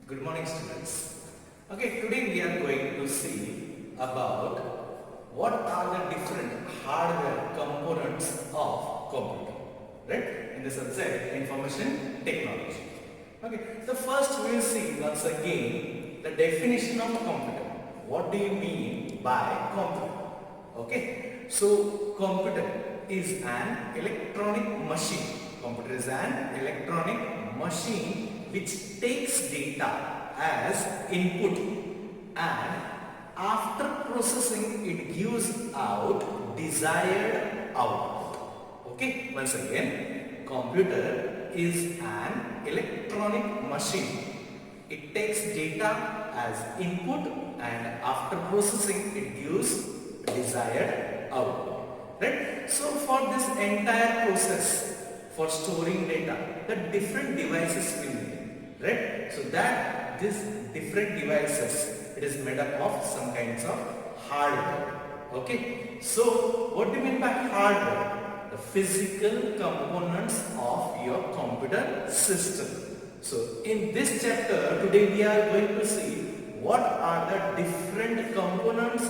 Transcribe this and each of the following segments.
Good morning, students. Okay, today we are going to see about what are the different hardware components of computer, right? In the subject information technology. Okay, so first we will see once again the definition of a computer. What do you mean by computer? Okay, so computer is an electronic machine. Computer is an electronic machine which takes data as input and after processing it gives out desired output. Okay, once again, computer is an electronic machine. It takes data as input and after processing it gives desired output. Right? So for this entire process for storing data, the different devices will need. Right? So that these different devices, it is made up of some kinds of hardware. Okay. So what do you mean by hardware? The physical components of your computer system. So in this chapter today we are going to see what are the different components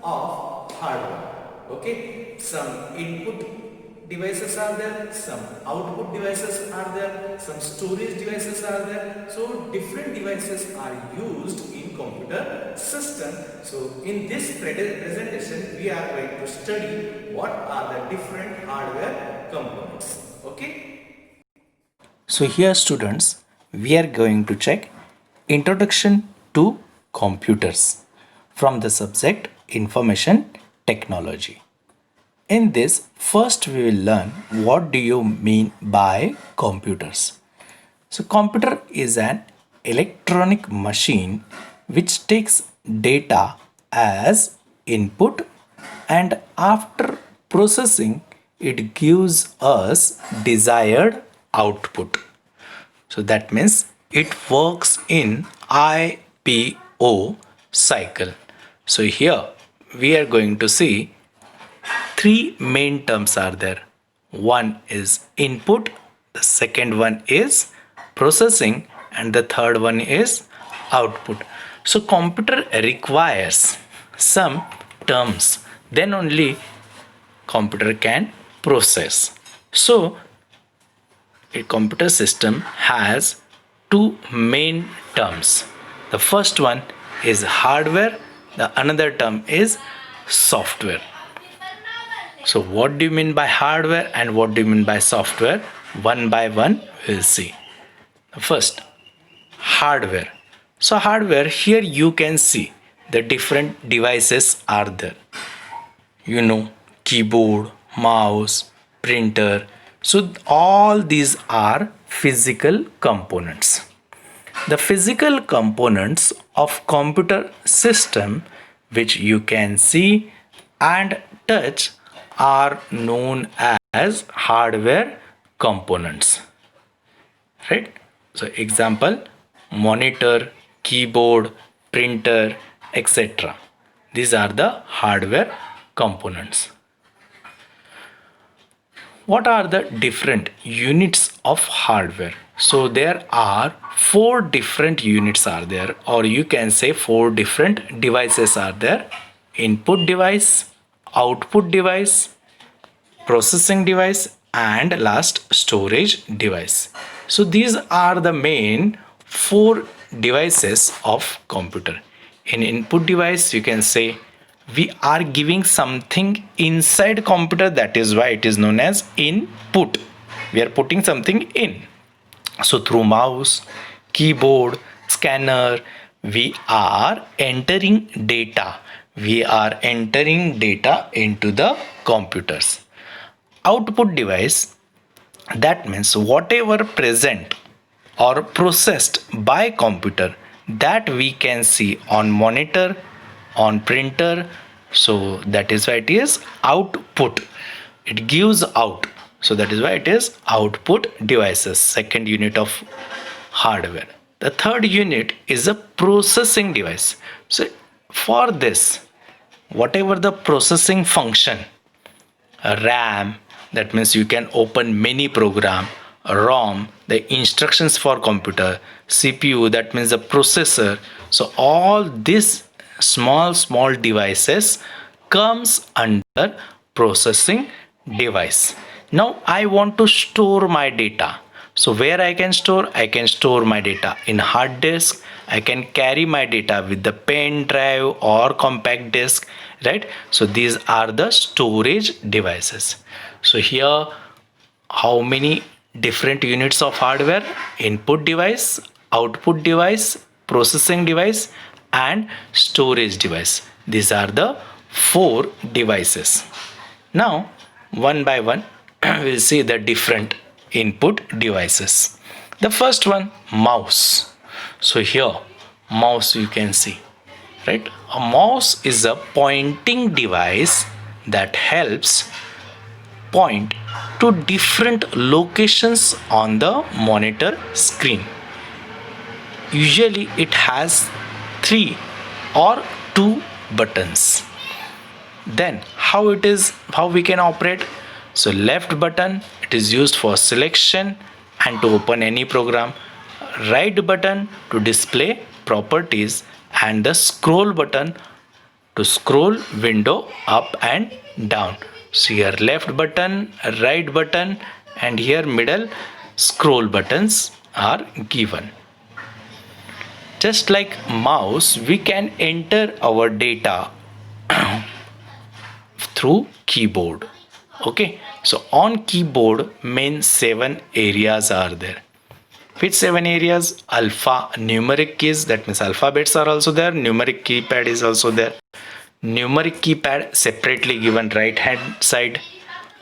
of hardware. Okay, some input devices are there, some output devices are there, some storage devices are there. So different devices are used in computer system. So in this presentation we are going to study what are the different hardware components. Okay. So here students, we are going to check Introduction to Computers from the subject Information Technology. In this, first we will learn what do you mean by computers. So computer is an electronic machine which takes data as input and after processing it gives us desired output. So that means it works in IPO cycle. So here we are going to see three main terms are there. One is input, the second one is processing, and the third one is output. So computer requires some terms, then only computer can process. So a computer system has two main terms. The first one is hardware, the another term is software. So what do you mean by hardware and what do you mean by software? One by one we'll see. First, hardware. So hardware, here you can see the different devices are there. Keyboard, mouse, printer. So all these are physical components. The physical components of computer system which you can see and touch are known as hardware components, right? So example, monitor, keyboard, printer, etc. These are the hardware components. What are the different units of hardware? So there are four different units are there, or you can say four different devices are there. Input device, output device, processing device, and last storage device. So these are the main four devices of computer. In input device, you can say we are giving something inside computer, that is why it is known as input. We are putting something in. So through mouse, keyboard, scanner, we are entering data. We are entering data into the computers. Output device, that means whatever present or processed by computer, that we can see on monitor, on printer. So that is why it is output. It gives out. So that is why it is output devices, second unit of hardware. The third unit is a processing device. So for this, whatever the processing function, RAM, that means you can open many program, ROM, the instructions for computer, CPU, that means the processor. So all these small devices comes under processing device. Now I want to store my data. So where I can store? I can store my data in hard disk. I can carry my data with the pen drive or compact disk, right? So these are the storage devices. So here how many different units of hardware? Input device, output device, processing device, and storage device. These are the four devices. Now one by one we'll see the different input devices. The first one, mouse. So here mouse you can see, right? A mouse is a pointing device that helps point to different locations on the monitor screen. Usually it has 3 or 2 buttons. Then how we can operate? So left button, it is used for selection and to open any program. Right button to display properties, and the scroll button to scroll window up and down. So here left button, right button, and here middle scroll buttons are given. Just like mouse, we can enter our data through keyboard. Okay, so on keyboard main 7 areas are there. Which 7 areas? Alpha numeric keys, that means alphabets are also there. Numeric keypad is also there. Numeric keypad separately given right hand side.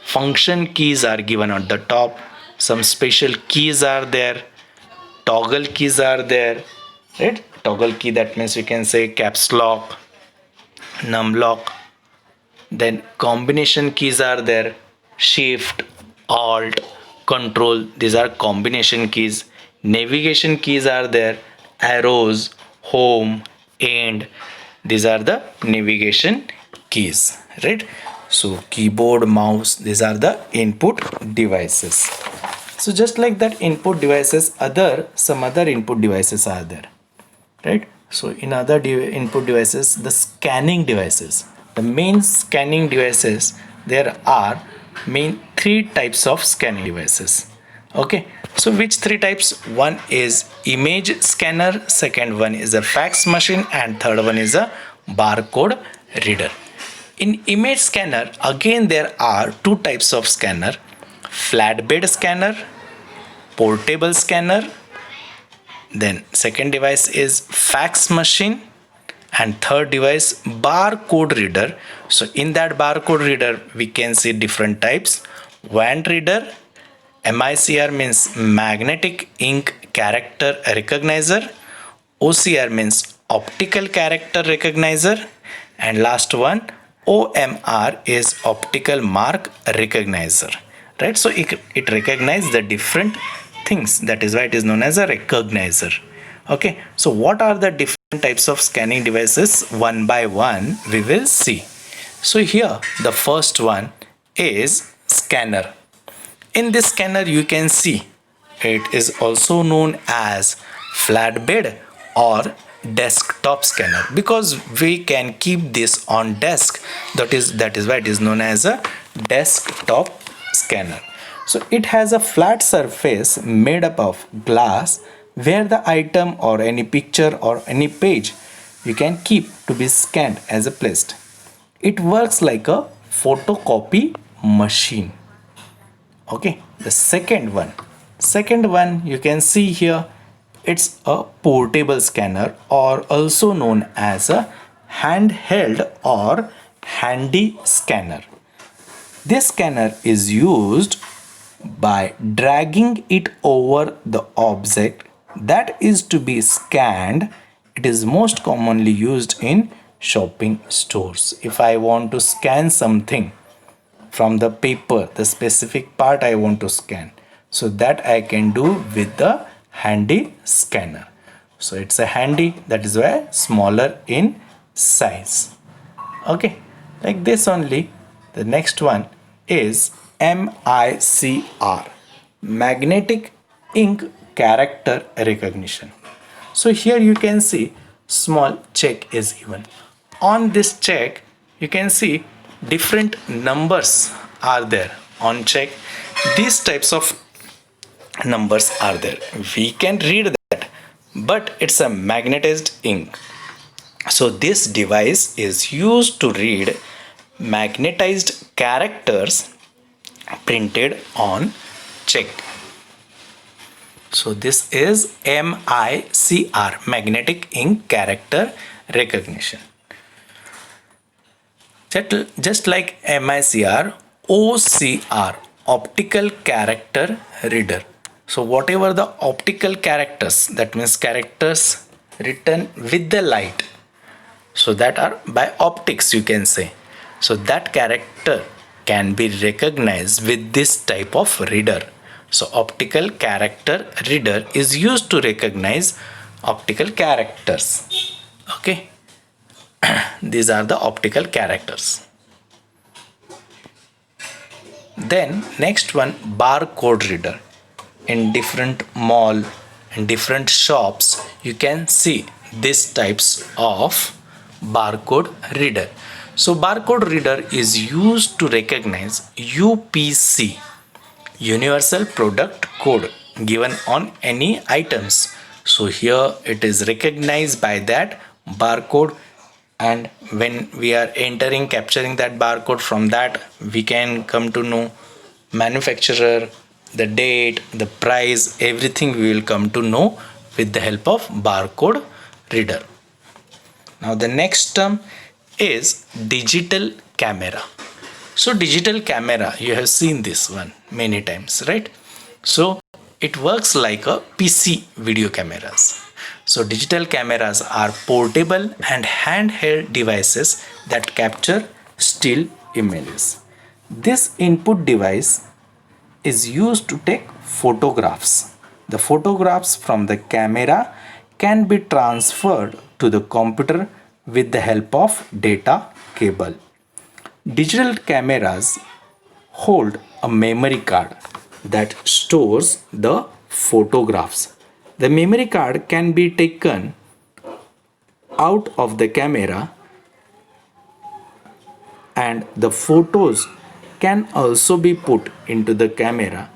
Function keys are given on the top. Some special keys are there. Toggle keys are there, right? Toggle key, that means we can say caps lock, num lock. Then combination keys are there. Shift, alt, control, these are combination keys. Navigation keys are there. Arrows, home, end, these are the navigation keys, right? So keyboard, mouse, these are the input devices. So just like that input devices, some other input devices are there, right? So in other input devices, the scanning devices, the main scanning devices, there are main 3 types of scanning devices. Okay, so which 3 types? One is image scanner, second one is a fax machine, and third one is a barcode reader. In image scanner, again there are 2 types of scanner: flatbed scanner, portable scanner. Then second device is fax machine, and third device barcode reader. So in that barcode reader we can see different types: wand reader, MICR means magnetic ink character recognizer, OCR means optical character recognizer, and last one OMR is optical mark recognizer, right? So it recognizes the different things, that is why it is known as a recognizer. Okay, so what are the different types of scanning devices? One by one we will see. So here the first one is scanner. In this scanner you can see it is also known as flatbed or desktop scanner, because we can keep this on desk. That is why it is known as a desktop scanner. So it has a flat surface made up of glass where the item or any picture or any page you can keep to be scanned as a placed. It works like a photocopy machine. Okay, the second one you can see here, it's a portable scanner, or also known as a handheld or handy scanner. This scanner is used by dragging it over the object that is to be scanned. It is most commonly used in shopping stores. If I want to scan something from the paper, the specific part I want to scan, so that I can do with the handy scanner. So it's a handy, that is why smaller in size. Okay, like this only. The next one is MICR, magnetic ink character recognition. So here you can see small check is given. On this check you can see different numbers are there on check. These types of numbers are there. We can read that, but it's a magnetized ink. So this device is used to read magnetized characters printed on check. So this is MICR, magnetic ink character recognition. Just like MICR, OCR, optical character reader. So whatever the optical characters, that means characters written with the light, so that are by optics you can say. So that character can be recognized with this type of reader. So optical character reader is used to recognize optical characters. Okay. These are the optical characters. Then next one, barcode reader. In different mall and different shops you can see these types of barcode reader. So barcode reader is used to recognize UPC, universal product code, given on any items. So here it is recognized by that barcode, and when we are entering, capturing that barcode, from that we can come to know manufacturer, the date, the price, everything we will come to know with the help of barcode reader. Now the next term is digital camera. So digital camera, you have seen this one many times, right? So it works like a PC video cameras. So digital cameras are portable and handheld devices that capture still images. This input device is used to take photographs. The photographs from the camera can be transferred to the computer with the help of data cable. Digital cameras hold a memory card that stores the photographs. The memory card can be taken out of the camera, and the photos can also be put into the camera,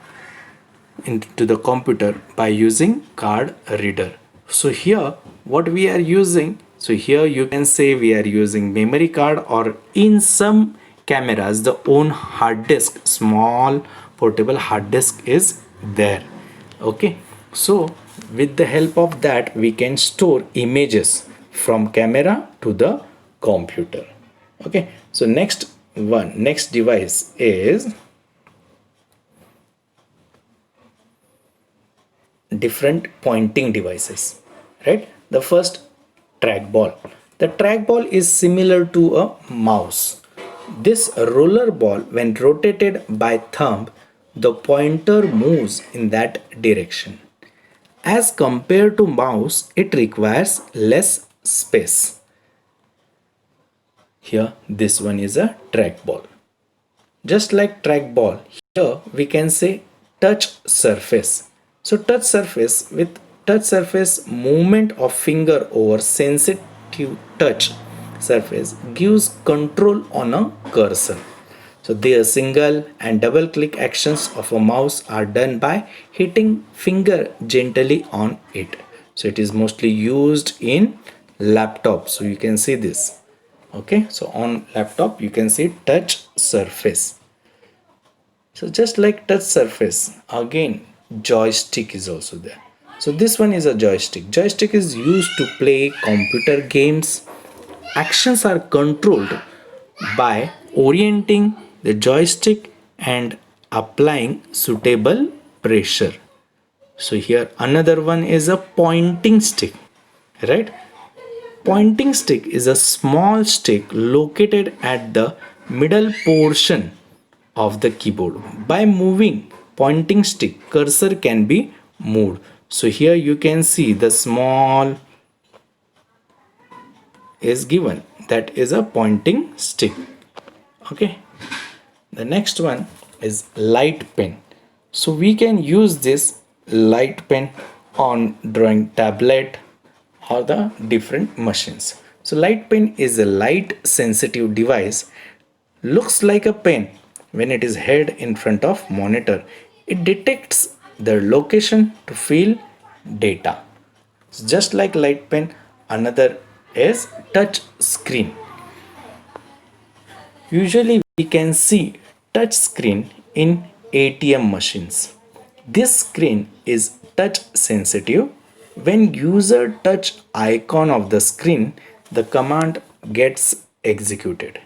into the computer, by using card reader. So here what we are using, so here you can say we are using memory card, or in some cameras the own hard disk, small portable hard disk is there. Okay, so with the help of that we can store images from camera to the computer. Okay, so next device is different pointing devices, right? The first, trackball. The trackball is similar to a mouse. This roller ball, when rotated by thumb, the pointer moves in that direction. As compared to mouse, it requires less space. Here this one is a trackball. Just like trackball, here we can say touch surface. So touch surface, with touch surface, movement of finger over sensitive touch surface gives control on a cursor. So the single and double click actions of a mouse are done by hitting finger gently on it. So it is mostly used in laptop. So you can see this. Okay, so on laptop you can see touch surface. So just like touch surface, again joystick is also there. So this one is a joystick. Joystick is used to play computer games. Actions are controlled by orienting the joystick and applying suitable pressure. So here another one is a pointing stick, right? Pointing stick is a small stick located at the middle portion of the keyboard. By moving pointing stick, cursor can be moved. So here you can see the small is given, that is a pointing stick. Okay, the next one is light pen. So we can use this light pen on drawing tablet or the different machines. So light pen is a light sensitive device, looks like a pen when it is held in front of monitor. It detects the location to fill data. So just like light pen, another is touch screen. Usually we can see touch screen in ATM machines. This screen is touch sensitive. When user touch icon of the screen, the command gets executed.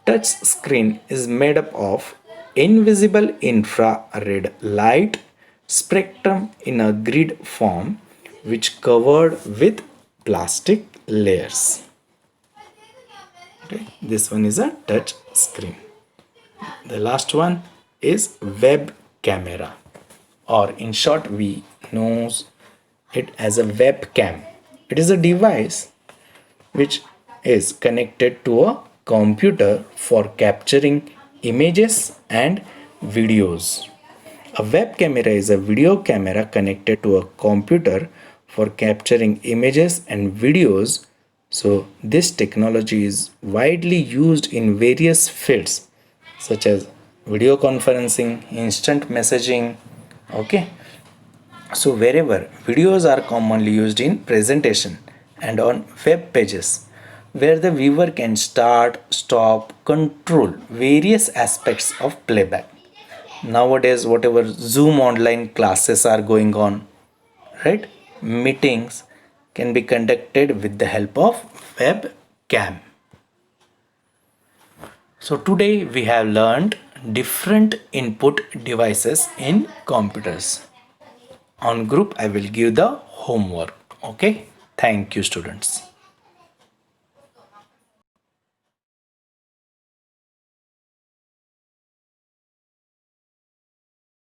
Touch screen is made up of invisible infrared light spectrum in a grid form which covered with plastic layers. Okay, this one is a touch screen. The last one is web camera, or in short we know it as a webcam. It is a device which is connected to a computer for capturing images and videos. A web camera is a video camera connected to a computer for capturing images and videos. So, this technology is widely used in various fields such as video conferencing, instant messaging. Okay, so wherever videos are commonly used in presentation and on web pages where the viewer can start, stop, control various aspects of playback. Nowadays, whatever Zoom online classes are going on, right? Meetings can be conducted with the help of webcam. So today we have learned different input devices in computers. On group I will give the homework. Okay, thank you students.